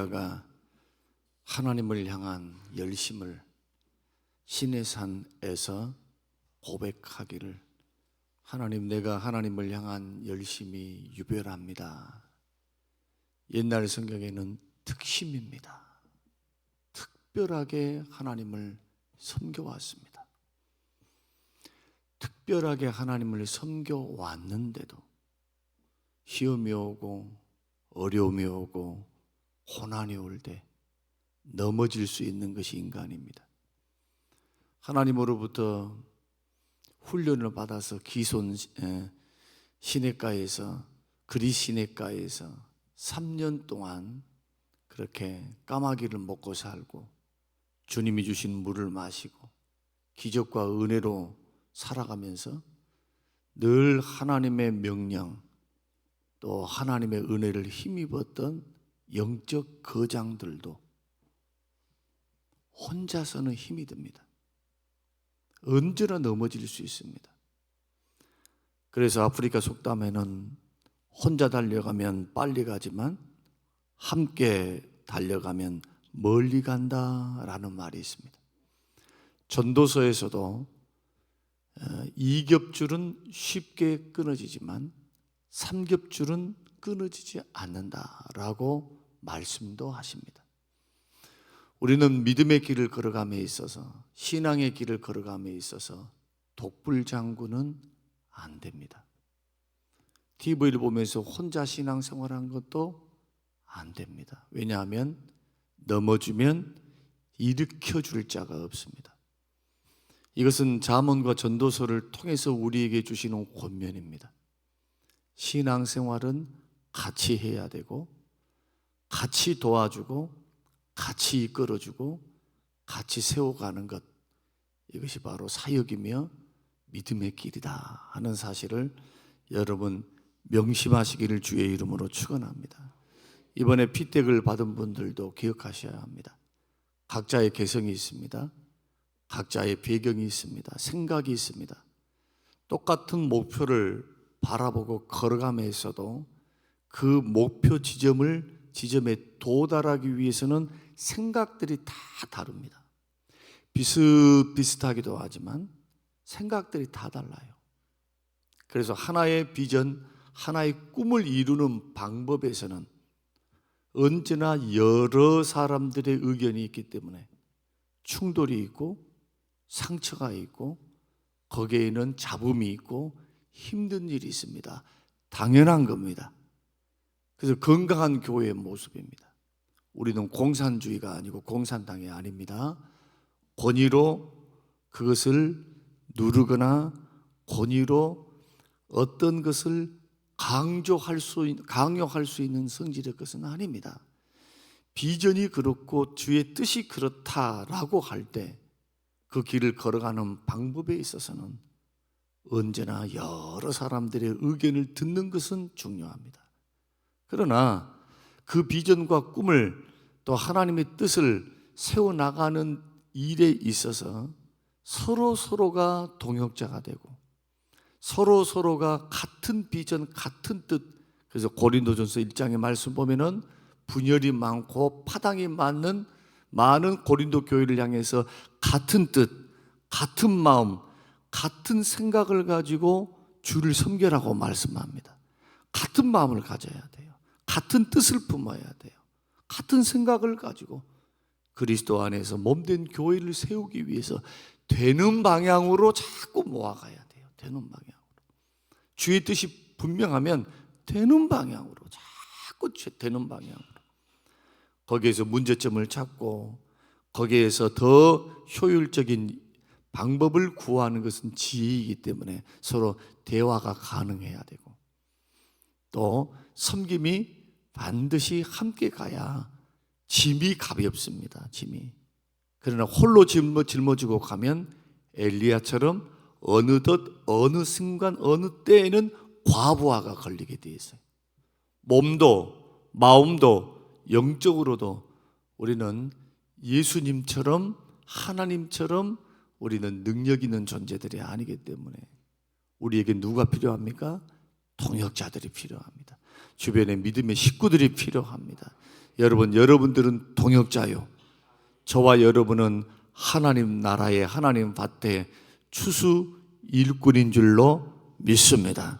엘리야가 하나님을 향한 열심을 시내산에서 고백하기를, 하나님, 내가 하나님을 향한 열심이 유별합니다. 옛날 성경에는 특심입니다. 특별하게 하나님을 섬겨왔습니다. 특별하게 하나님을 섬겨왔는데도 시험이 오고 어려움이 오고 고난이 올 때 넘어질 수 있는 것이 인간입니다. 하나님으로부터 훈련을 받아서 기손 시냇가에서, 그리 시냇가에서 3년 동안 그렇게 까마귀를 먹고 살고 주님이 주신 물을 마시고 기적과 은혜로 살아가면서 늘 하나님의 명령 또 하나님의 은혜를 힘입었던 영적 거장들도 혼자서는 힘이 듭니다. 언제나 넘어질 수 있습니다. 그래서 아프리카 속담에는 혼자 달려가면 빨리 가지만 함께 달려가면 멀리 간다라는 말이 있습니다. 전도서에서도 이겹줄은 쉽게 끊어지지만 삼겹줄은 끊어지지 않는다라고 말씀도 하십니다. 우리는 믿음의 길을 걸어감에 있어서, 신앙의 길을 걸어감에 있어서 독불장군은 안 됩니다. TV를 보면서 혼자 신앙생활한 것도 안 됩니다. 왜냐하면 넘어지면 일으켜줄 자가 없습니다. 이것은 잠언과 전도서를 통해서 우리에게 주시는 권면입니다. 신앙생활은 같이 해야 되고, 같이 도와주고, 같이 이끌어주고, 같이 세워가는 것, 이것이 바로 사역이며 믿음의 길이다 하는 사실을 여러분 명심하시기를 주의 이름으로 축원합니다. 이번에 피택을 받은 분들도 기억하셔야 합니다. 각자의 개성이 있습니다. 각자의 배경이 있습니다. 생각이 있습니다. 똑같은 목표를 바라보고 걸어가면서도 그 목표 지점에 도달하기 위해서는 생각들이 다 다릅니다. 비슷비슷하기도 하지만 생각들이 다 달라요. 그래서 하나의 비전, 하나의 꿈을 이루는 방법에서는 언제나 여러 사람들의 의견이 있기 때문에 충돌이 있고 상처가 있고 거기에는 잡음이 있고 힘든 일이 있습니다. 당연한 겁니다. 그래서 건강한 교회의 모습입니다. 우리는 공산주의가 아니고 공산당이 아닙니다. 권위로 그것을 누르거나 권위로 어떤 것을 강요할 수 있는 성질의 것은 아닙니다. 비전이 그렇고 주의 뜻이 그렇다라고 할 때 그 길을 걸어가는 방법에 있어서는 언제나 여러 사람들의 의견을 듣는 것은 중요합니다. 그러나 그 비전과 꿈을 또 하나님의 뜻을 세워나가는 일에 있어서 서로가 동역자가 되고 서로가 같은 비전, 같은 뜻. 그래서 고린도전서 1장의 말씀 보면은 분열이 많고 파당이 많은 많은 고린도 교회를 향해서 같은 뜻, 같은 마음, 같은 생각을 가지고 주를 섬기라고 말씀합니다. 같은 마음을 가져야 돼요. 같은 뜻을 품어야 돼요. 같은 생각을 가지고 그리스도 안에서 몸된 교회를 세우기 위해서 되는 방향으로 자꾸 모아가야 돼요. 되는 방향으로. 주의 뜻이 분명하면 되는 방향으로, 자꾸 되는 방향으로. 거기에서 문제점을 찾고 거기에서 더 효율적인 방법을 구하는 것은 지혜이기 때문에 서로 대화가 가능해야 되고, 또 섬김이 반드시 함께 가야 짐이 가볍습니다. 짐이. 그러나 홀로 짊어지고 가면 엘리야처럼 어느덧 어느 순간 어느 때에는 과부하가 걸리게 돼 있어요. 몸도 마음도 영적으로도 우리는 예수님처럼 하나님처럼 우리는 능력 있는 존재들이 아니기 때문에 우리에게 누가 필요합니까? 동역자들이 필요합니다. 주변에 믿음의 식구들이 필요합니다. 여러분들은 동역자요. 저와 여러분은 하나님 나라의 하나님 밭의 추수 일꾼인 줄로 믿습니다.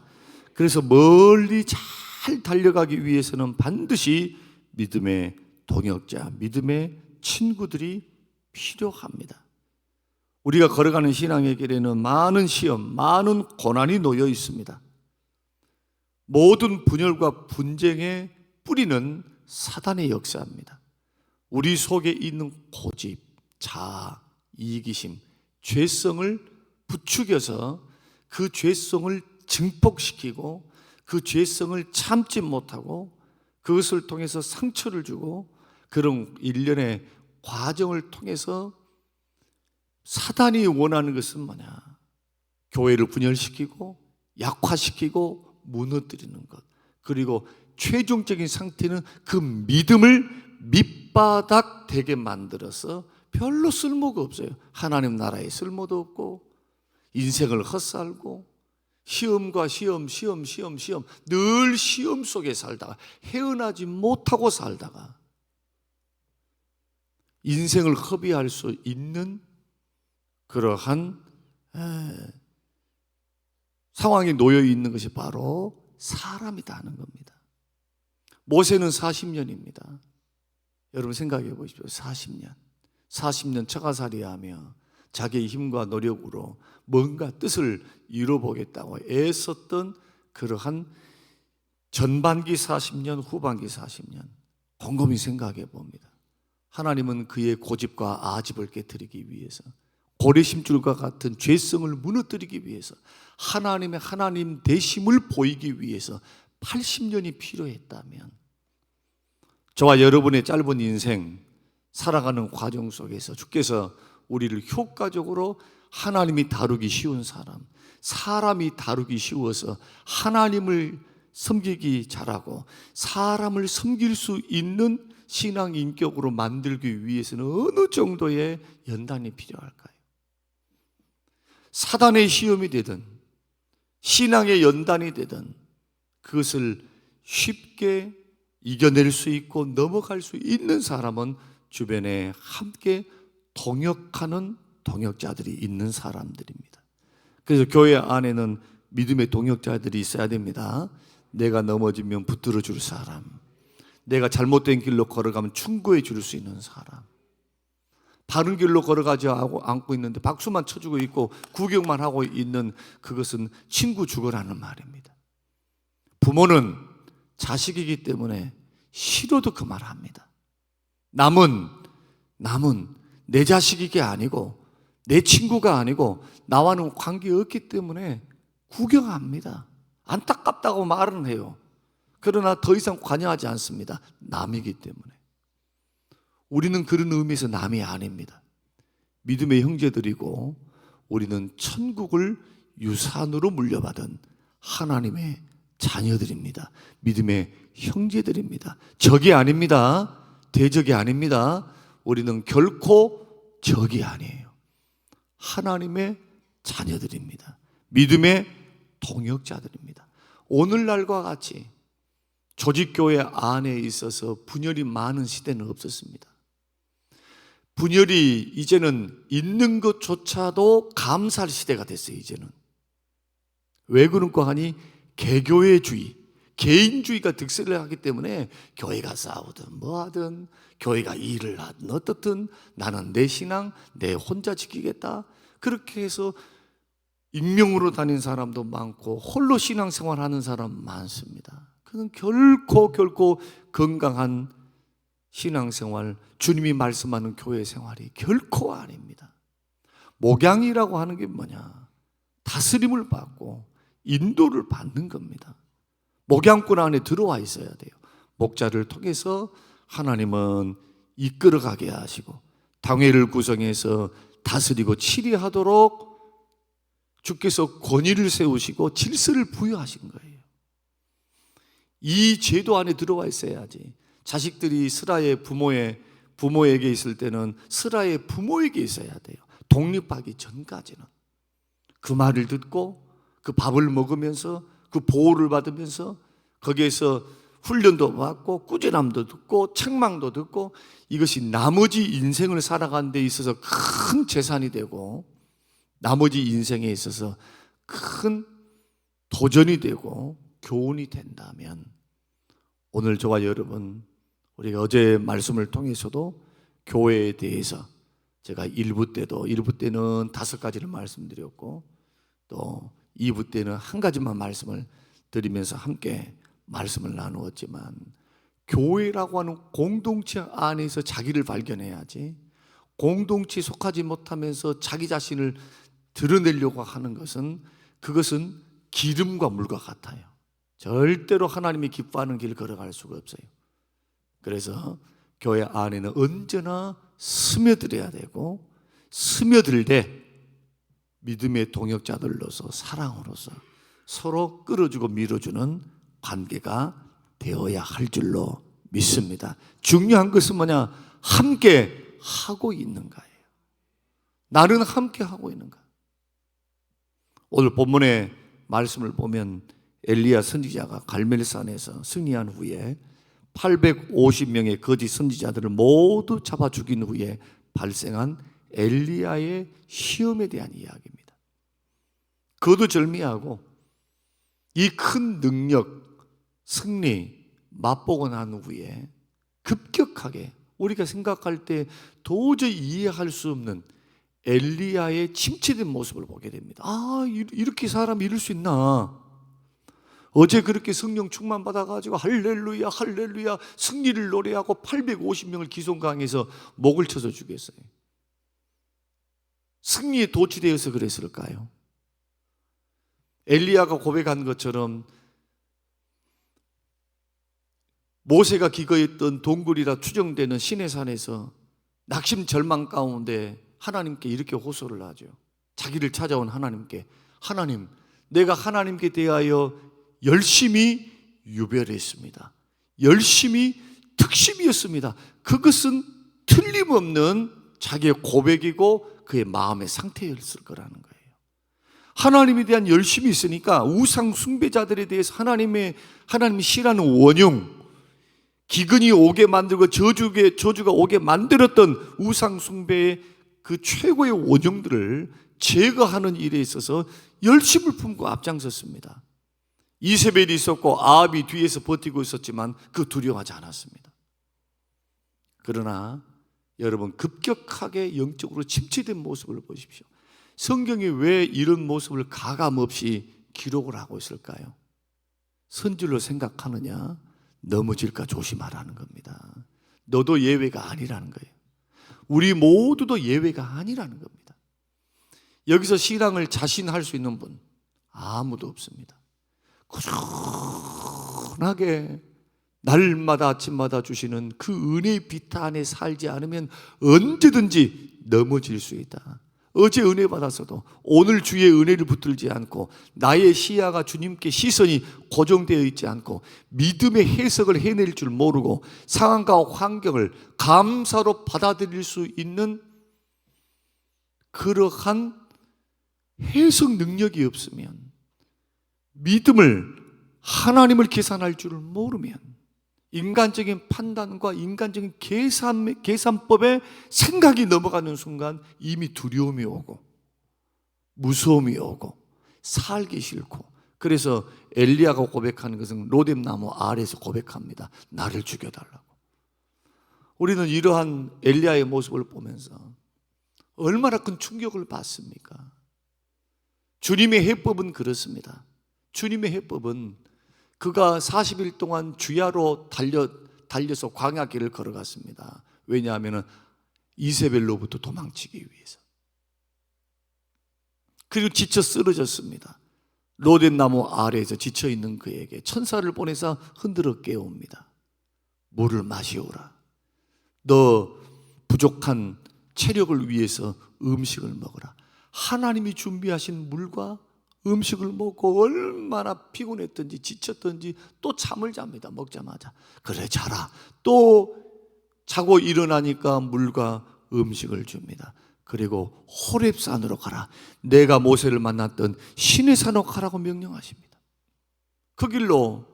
그래서 멀리 잘 달려가기 위해서는 반드시 믿음의 동역자, 믿음의 친구들이 필요합니다. 우리가 걸어가는 신앙의 길에는 많은 시험, 많은 고난이 놓여 있습니다. 모든 분열과 분쟁의 뿌리는 사단의 역사입니다. 우리 속에 있는 고집, 자아, 이기심, 죄성을 부추겨서 그 죄성을 증폭시키고 그 죄성을 참지 못하고 그것을 통해서 상처를 주고 그런 일련의 과정을 통해서 사단이 원하는 것은 뭐냐? 교회를 분열시키고 약화시키고 무너뜨리는 것. 그리고 최종적인 상태는 그 믿음을 밑바닥 되게 만들어서 별로 쓸모가 없어요. 하나님 나라에 쓸모도 없고 인생을 헛살고 시험과 시험 늘 시험 속에 살다가 헤어나지 못하고 살다가 인생을 허비할 수 있는 그러한 상황에 놓여 있는 것이 바로 사람이라는 겁니다. 모세는 40년입니다. 여러분 생각해 보십시오. 40년 처가살이하며 자기의 힘과 노력으로 뭔가 뜻을 이루어보겠다고 애썼던 그러한 전반기 40년, 후반기 40년 곰곰이 생각해 봅니다. 하나님은 그의 고집과 아집을 깨뜨리기 위해서 고래심줄과 같은 죄성을 무너뜨리기 위해서 하나님의 하나님 되심을 보이기 위해서 80년이 필요했다면 저와 여러분의 짧은 인생 살아가는 과정 속에서 주께서 우리를 효과적으로 하나님이 다루기 쉬운 사람이 다루기 쉬워서 하나님을 섬기기 잘하고 사람을 섬길 수 있는 신앙 인격으로 만들기 위해서는 어느 정도의 연단이 필요할까요? 사단의 시험이 되든 신앙의 연단이 되든 그것을 쉽게 이겨낼 수 있고 넘어갈 수 있는 사람은 주변에 함께 동역하는 동역자들이 있는 사람들입니다. 그래서 교회 안에는 믿음의 동역자들이 있어야 됩니다. 내가 넘어지면 붙들어 줄 사람, 내가 잘못된 길로 걸어가면 충고해 줄 수 있는 사람, 바른 길로 걸어가지 않고 있는데 박수만 쳐주고 있고 구경만 하고 있는 그것은 친구 죽어라는 말입니다. 부모는 자식이기 때문에 싫어도 그 말 합니다. 남은 내 자식이 아니고 내 친구가 아니고 나와는 관계없기 때문에 구경합니다. 안타깝다고 말은 해요. 그러나 더 이상 관여하지 않습니다. 남이기 때문에. 우리는 그런 의미에서 남이 아닙니다. 믿음의 형제들이고 우리는 천국을 유산으로 물려받은 하나님의 자녀들입니다. 믿음의 형제들입니다. 적이 아닙니다. 대적이 아닙니다. 우리는 결코 적이 아니에요. 하나님의 자녀들입니다. 믿음의 동역자들입니다. 오늘날과 같이 조직교회 안에 있어서 분열이 많은 시대는 없었습니다. 분열이 이제는 있는 것조차도 감사할 시대가 됐어요. 이제는 왜 그런가 하니 개교회주의, 개인주의가 득세를 하기 때문에 교회가 싸우든 뭐하든 교회가 일을 하든 어떻든 나는 내 신앙 내 혼자 지키겠다 그렇게 해서 익명으로 다닌 사람도 많고 홀로 신앙생활하는 사람 많습니다. 그건 결코 건강한 신앙생활, 주님이 말씀하는 교회 생활이 결코 아닙니다. 목양이라고 하는 게 뭐냐? 다스림을 받고 인도를 받는 겁니다. 목양꾼 안에 들어와 있어야 돼요. 목자를 통해서 하나님은 이끌어가게 하시고 당회를 구성해서 다스리고 치리하도록 주께서 권위를 세우시고 질서를 부여하신 거예요. 이 제도 안에 들어와 있어야지. 자식들이 스라의 부모에게 있을 때는 스라의 부모에게 있어야 돼요. 독립하기 전까지는. 그 말을 듣고 그 밥을 먹으면서 그 보호를 받으면서 거기에서 훈련도 받고 꾸준함도 듣고 책망도 듣고 이것이 나머지 인생을 살아가는 데 있어서 큰 재산이 되고 나머지 인생에 있어서 큰 도전이 되고 교훈이 된다면 오늘 저와 여러분 우리가 어제 말씀을 통해서도 교회에 대해서 제가 1부 때는 5가지를 말씀드렸고 또 2부 때는 한 가지만 말씀을 드리면서 함께 말씀을 나누었지만 교회라고 하는 공동체 안에서 자기를 발견해야지 공동체에 속하지 못하면서 자기 자신을 드러내려고 하는 것은 그것은 기름과 물과 같아요. 절대로 하나님이 기뻐하는 길을 걸어갈 수가 없어요. 그래서 교회 안에는 언제나 스며들어야 되고 스며들 때 믿음의 동역자들로서 사랑으로서 서로 끌어주고 밀어주는 관계가 되어야 할 줄로 믿습니다. 중요한 것은 뭐냐? 함께 하고 있는가예요. 나는 함께 하고 있는가? 오늘 본문의 말씀을 보면 엘리야 선지자가 갈멜산에서 승리한 후에 850명의 거짓 선지자들을 모두 잡아 죽인 후에 발생한 엘리야의 시험에 대한 이야기입니다. 거두절미하고 이 큰 능력, 승리 맛보고 난 후에 급격하게 우리가 생각할 때 도저히 이해할 수 없는 엘리야의 침체된 모습을 보게 됩니다. 이렇게 사람이 이럴 수 있나? 어제 그렇게 성령 충만 받아가지고 할렐루야 할렐루야 승리를 노래하고 850명을 기송강에서 목을 쳐서 죽였어요. 승리에 도취되어서 그랬을까요? 엘리야가 고백한 것처럼 모세가 기거했던 동굴이라 추정되는 시내산에서 낙심 절망 가운데 하나님께 이렇게 호소를 하죠. 자기를 찾아온 하나님께, 하나님, 내가 하나님께 대하여 열심히 유별했습니다. 열심히 특심이었습니다. 그것은 틀림없는 자기의 고백이고 그의 마음의 상태였을 거라는 거예요. 하나님에 대한 열심이 있으니까 우상 숭배자들에 대해서 하나님이 싫어하는 원흉, 기근이 오게 만들고 저주가 오게 만들었던 우상 숭배의 그 최고의 원흉들을 제거하는 일에 있어서 열심을 품고 앞장섰습니다. 이세벨이 있었고 아합이 뒤에서 버티고 있었지만 그 두려워하지 않았습니다. 그러나 여러분 급격하게 영적으로 침체된 모습을 보십시오. 성경이 왜 이런 모습을 가감없이 기록을 하고 있을까요? 선질로 생각하느냐? 넘어질까 조심하라는 겁니다. 너도 예외가 아니라는 거예요. 우리 모두도 예외가 아니라는 겁니다. 여기서 신앙을 자신할 수 있는 분 아무도 없습니다. 꾸준하게 날마다 아침마다 주시는 그 은혜의 빛 안에 살지 않으면 언제든지 넘어질 수 있다. 어제 은혜 받았어도 오늘 주의 은혜를 붙들지 않고 나의 시야가 주님께 시선이 고정되어 있지 않고 믿음의 해석을 해낼 줄 모르고 상황과 환경을 감사로 받아들일 수 있는 그러한 해석 능력이 없으면 믿음을 하나님을 계산할 줄을 모르면 인간적인 판단과 인간적인 계산법에 생각이 넘어가는 순간 이미 두려움이 오고 무서움이 오고 살기 싫고 그래서 엘리야가 고백하는 것은 로뎀나무 아래에서 고백합니다. 나를 죽여달라고. 우리는 이러한 엘리야의 모습을 보면서 얼마나 큰 충격을 받습니까? 주님의 해법은 그렇습니다. 주님의 해법은 그가 40일 동안 주야로 달려서 광야길을 걸어갔습니다. 왜냐하면 이세벨로부터 도망치기 위해서. 그리고 지쳐 쓰러졌습니다. 로뎀나무 아래에서 지쳐있는 그에게 천사를 보내서 흔들어 깨웁니다. 물을 마시오라. 너 부족한 체력을 위해서 음식을 먹어라. 하나님이 준비하신 물과 음식을 먹고 얼마나 피곤했든지 지쳤든지 또 잠을 잡니다. 먹자마자. 그래 자라. 또 자고 일어나니까 물과 음식을 줍니다. 그리고 호렙산으로 가라. 내가 모세를 만났던 시내산으로 가라고 명령하십니다. 그 길로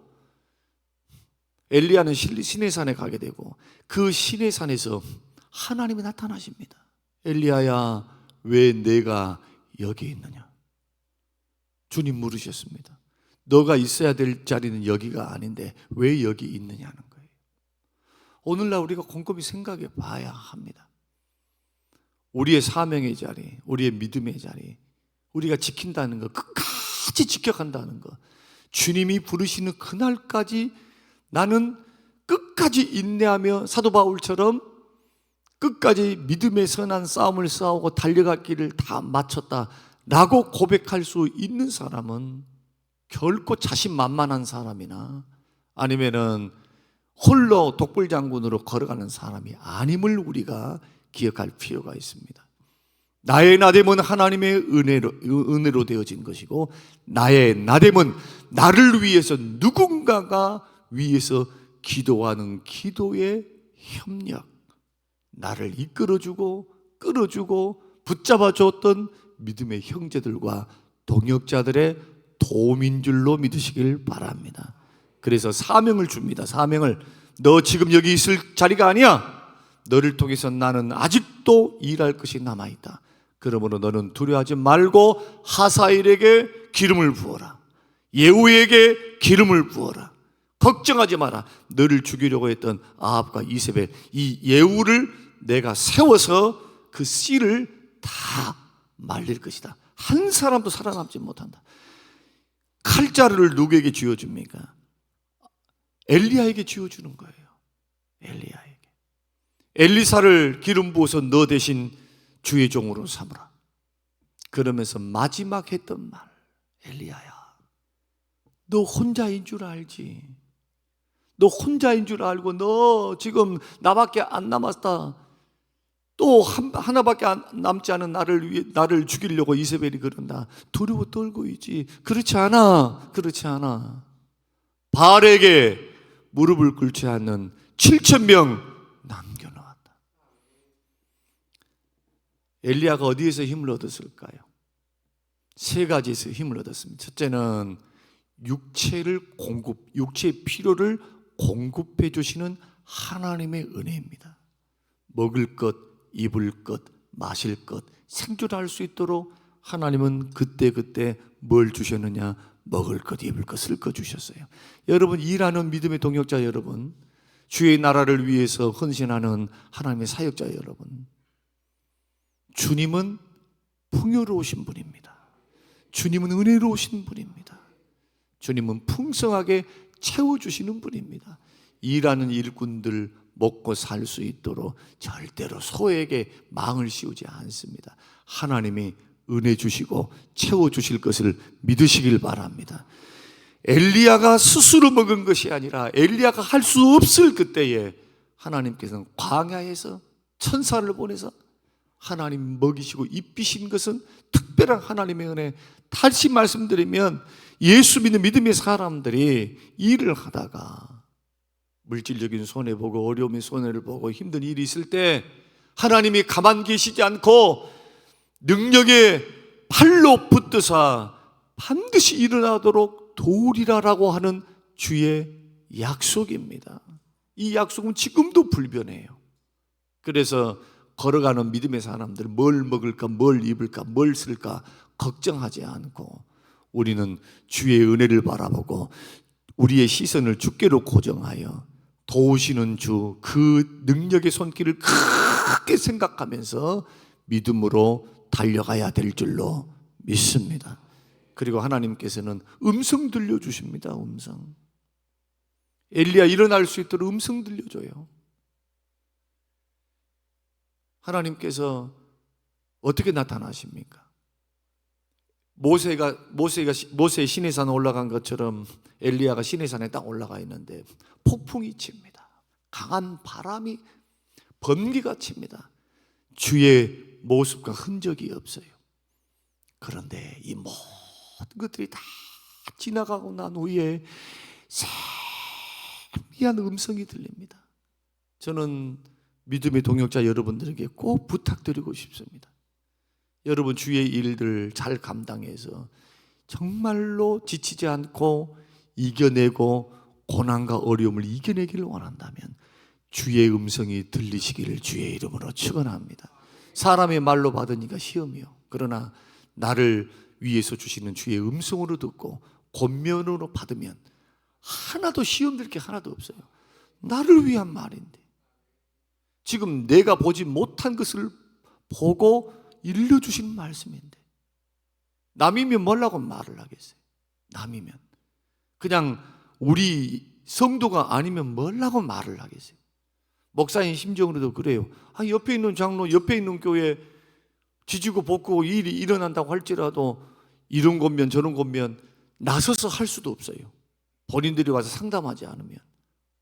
엘리야는 시내산에 가게 되고 그 시내산에서 하나님이 나타나십니다. 엘리야야, 왜 내가 여기 있느냐? 주님 물으셨습니다. 너가 있어야 될 자리는 여기가 아닌데 왜 여기 있느냐는 거예요. 오늘날 우리가 곰곰이 생각해 봐야 합니다. 우리의 사명의 자리, 우리의 믿음의 자리, 우리가 지킨다는 거, 끝까지 지켜간다는 거, 주님이 부르시는 그날까지 나는 끝까지 인내하며 사도 바울처럼 끝까지 믿음의 선한 싸움을 싸우고 달려갈 길을 다 마쳤다라고 고백할 수 있는 사람은 결코 자신만만한 사람이나 아니면은 홀로 독불장군으로 걸어가는 사람이 아님을 우리가 기억할 필요가 있습니다. 나의 나됨은 하나님의 은혜로 되어진 것이고, 나의 나됨은 나를 위해서 누군가가 위해서 기도하는 기도의 협력, 나를 이끌어주고 끌어주고 붙잡아줬던 믿음의 형제들과 동역자들의 도움인 줄로 믿으시길 바랍니다. 그래서 사명을 줍니다. 사명을. 너 지금 여기 있을 자리가 아니야. 너를 통해서 나는 아직도 일할 것이 남아있다. 그러므로 너는 두려워하지 말고 하사엘에게 기름을 부어라. 예후에게 기름을 부어라. 걱정하지 마라. 너를 죽이려고 했던 아합과 이세벨, 이 예후를 내가 세워서 그 씨를 다 말릴 것이다. 한 사람도 살아남지 못한다. 칼자루를 누구에게 쥐어줍니까? 엘리야에게 쥐어주는 거예요. 엘리야에게. 엘리사를 기름 부어서 너 대신 주의 종으로 삼으라. 그러면서 마지막 했던 말, 엘리야야, 너 혼자인 줄 알지? 너 혼자인 줄 알고 너 지금 나밖에 안 남았다. 또 하나밖에 남지 않은 나를 죽이려고 이세벨이 그런다. 두려워 떨고 있지. 그렇지 않아. 그렇지 않아. 바알에게 무릎을 꿇지 않는 7,000명 남겨놓았다. 엘리야가 어디에서 힘을 얻었을까요? 세 가지에서 힘을 얻었습니다. 첫째는 육체의 필요를 공급해 주시는 하나님의 은혜입니다. 먹을 것, 입을 것, 마실 것, 생존할 수 있도록 하나님은 그때그때 뭘 주셨느냐? 먹을 것, 입을 것, 쓸 것 주셨어요. 여러분, 일하는 믿음의 동역자 여러분, 주의 나라를 위해서 헌신하는 하나님의 사역자 여러분, 주님은 풍요로우신 분입니다. 주님은 은혜로우신 분입니다. 주님은 풍성하게 채워주시는 분입니다. 일하는 일꾼들 먹고 살 수 있도록 절대로 소에게 망을 씌우지 않습니다. 하나님이 은혜 주시고 채워주실 것을 믿으시길 바랍니다. 엘리야가 스스로 먹은 것이 아니라 엘리야가 할 수 없을 그때에 하나님께서는 광야에서 천사를 보내서 하나님 먹이시고 입히신 것은 특별한 하나님의 은혜. 다시 말씀드리면 예수 믿는 믿음의 사람들이 일을 하다가 물질적인 손해보고 어려움의 손해를 보고 힘든 일이 있을 때 하나님이 가만 계시지 않고 능력의 팔로 붙드사 반드시 일어나도록 도우리라라고 하는 주의 약속입니다. 이 약속은 지금도 불변해요. 그래서 걸어가는 믿음의 사람들 뭘 먹을까, 뭘 입을까, 뭘 쓸까 걱정하지 않고 우리는 주의 은혜를 바라보고 우리의 시선을 주께로 고정하여 도우시는 주, 그 능력의 손길을 크게 생각하면서 믿음으로 달려가야 될 줄로 믿습니다. 그리고 하나님께서는 음성 들려주십니다. 음성. 엘리야 일어날 수 있도록 음성 들려줘요. 하나님께서 어떻게 나타나십니까? 모세의 시내산 올라간 것처럼 엘리야가 시내산에 딱 올라가 있는데 폭풍이 칩니다. 강한 바람이 번개가 칩니다. 주의 모습과 흔적이 없어요. 그런데 이 모든 것들이 다 지나가고 난 후에 세미한 음성이 들립니다. 저는 믿음의 동역자 여러분들에게 꼭 부탁드리고 싶습니다. 여러분 주의 일들 잘 감당해서 정말로 지치지 않고 이겨내고 고난과 어려움을 이겨내기를 원한다면 주의 음성이 들리시기를 주의 이름으로 축원합니다. 사람의 말로 받으니까 시험이요. 그러나 나를 위해서 주시는 주의 음성으로 듣고 권면으로 받으면 하나도 시험될 게 하나도 없어요. 나를 위한 말인데, 지금 내가 보지 못한 것을 보고 일러주신 말씀인데, 남이면 뭐라고 말을 하겠어요? 남이면 그냥 우리 성도가 아니면 뭐라고 말을 하겠어요? 목사님 심정으로도 그래요. 옆에 있는 장로, 옆에 있는 교회 지지고 볶고 일이 일어난다고 할지라도 이런 곳면 저런 곳면 나서서 할 수도 없어요. 본인들이 와서 상담하지 않으면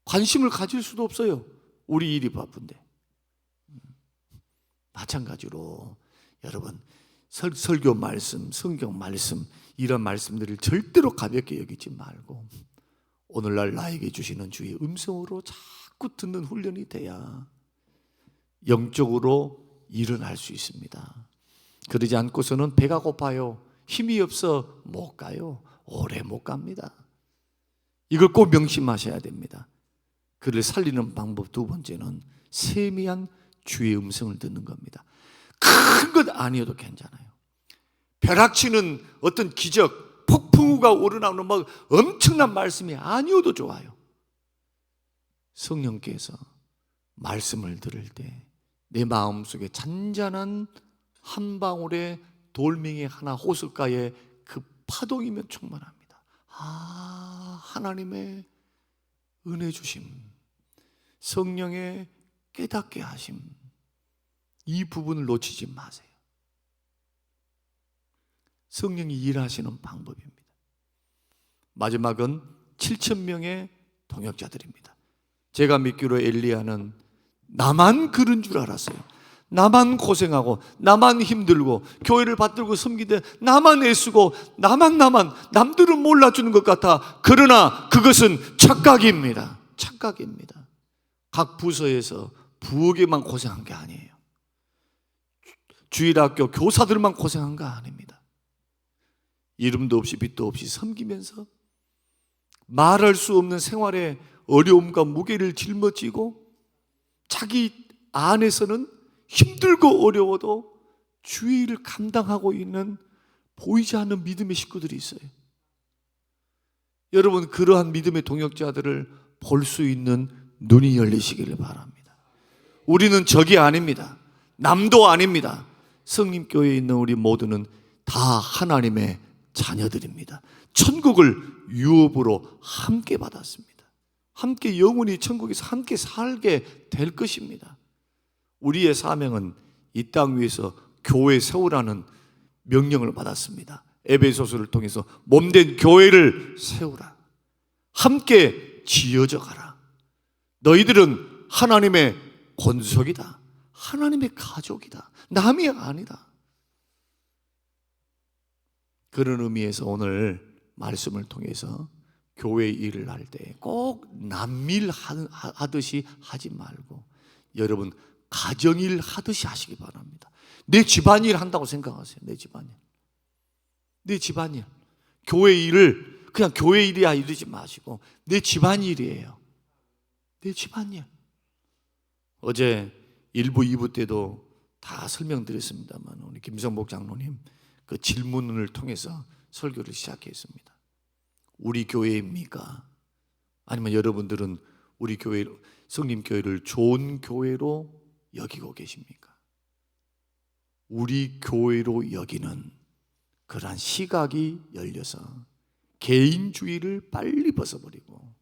관심을 가질 수도 없어요. 우리 일이 바쁜데. 마찬가지로 여러분, 설교 말씀, 성경 말씀, 이런 말씀들을 절대로 가볍게 여기지 말고 오늘날 나에게 주시는 주의 음성으로 자꾸 듣는 훈련이 돼야 영적으로 일어날 수 있습니다. 그러지 않고서는 배가 고파요, 힘이 없어 못 가요. 오래 못 갑니다. 이걸 꼭 명심하셔야 됩니다. 그를 살리는 방법 두 번째는 세미한 주의 음성을 듣는 겁니다. 큰 것 아니어도 괜찮아요. 벼락치는 어떤 기적, 폭풍우가 우러나오는 막 엄청난 말씀이 아니어도 좋아요. 성령께서 말씀을 들을 때 내 마음속에 잔잔한 한 방울의 돌멩이 하나 호숫가에 그 파동이면 충분합니다. 하나님의 은혜 주심, 성령의 깨닫게 하심, 이 부분을 놓치지 마세요. 성령이 일하시는 방법입니다. 마지막은 7,000명의 동역자들입니다. 제가 믿기로 엘리야는 나만 그런 줄 알았어요. 나만 고생하고 나만 힘들고 교회를 받들고 섬기되 나만 애쓰고 나만 남들은 몰라주는 것 같아. 그러나 그것은 착각입니다. 착각입니다. 각 부서에서 부엌에만 고생한 게 아니에요. 주일학교 교사들만 고생한 거 아닙니다. 이름도 없이 빛도 없이 섬기면서 말할 수 없는 생활의 어려움과 무게를 짊어지고 자기 안에서는 힘들고 어려워도 주의 일을 감당하고 있는 보이지 않는 믿음의 식구들이 있어요. 여러분, 그러한 믿음의 동역자들을 볼 수 있는 눈이 열리시기를 바랍니다. 우리는 적이 아닙니다. 남도 아닙니다. 성림교회에 있는 우리 모두는 다 하나님의 자녀들입니다. 천국을 유업으로 함께 받았습니다. 함께 영원히 천국에서 함께 살게 될 것입니다. 우리의 사명은 이 땅 위에서 교회 세우라는 명령을 받았습니다. 에베소서를 통해서 몸된 교회를 세우라. 함께 지어져 가라. 너희들은 하나님의 권속이다. 하나님의 가족이다. 남이 아니다. 그런 의미에서 오늘 말씀을 통해서 교회 일을 할 때 꼭 남일하듯이 하지 말고 여러분 가정일 하듯이 하시기 바랍니다. 내 집안일 한다고 생각하세요. 내 집안일. 교회 일을 그냥 교회 일이야 이러지 마시고 내 집안일이에요. 내 집안일. 어제 1부, 2부 때도 다 설명드렸습니다만 우리 김성복 장로님 그 질문을 통해서 설교를 시작했습니다. 우리 교회입니까? 아니면 여러분들은 우리 교회, 성림교회를 좋은 교회로 여기고 계십니까? 우리 교회로 여기는 그러한 시각이 열려서 개인주의를 빨리 벗어버리고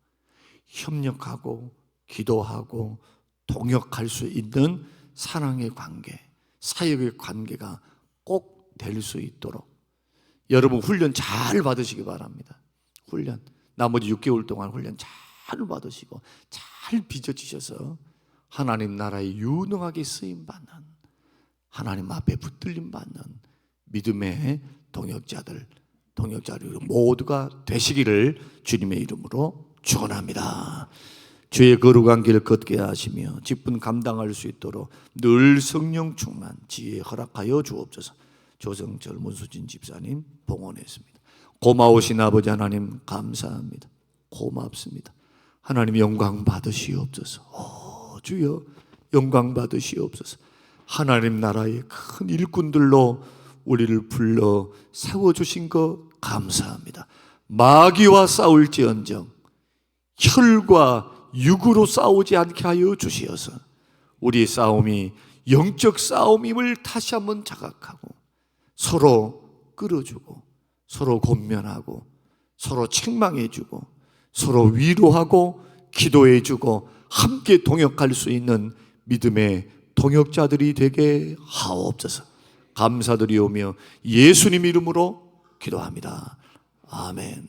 협력하고 기도하고 동역할 수 있는 사랑의 관계, 사역의 관계가 꼭 될 수 있도록 여러분 훈련 잘 받으시기 바랍니다. 훈련, 나머지 6개월 동안 훈련 잘 받으시고 잘 빚어지셔서 하나님 나라에 유능하게 쓰임받는, 하나님 앞에 붙들림 받는 믿음의 동역자들 모두가 되시기를 주님의 이름으로 축원합니다. 주의 거룩한 길 걷게 하시며 직분 감당할 수 있도록 늘 성령 충만 지혜 허락하여 주옵소서. 조성철 문수진 집사님 봉헌했습니다. 고마우신 아버지 하나님 감사합니다. 고맙습니다. 하나님 영광 받으시옵소서. 주여 영광 받으시옵소서. 하나님 나라의 큰 일꾼들로 우리를 불러 세워주신 것 감사합니다. 마귀와 싸울지언정 혈과 육으로 싸우지 않게 하여 주시어서 우리의 싸움이 영적 싸움임을 다시 한번 자각하고 서로 끌어주고 서로 권면하고 서로 책망해주고 서로 위로하고 기도해주고 함께 동역할 수 있는 믿음의 동역자들이 되게 하옵소서. 감사드리오며 예수님 이름으로 기도합니다. 아멘.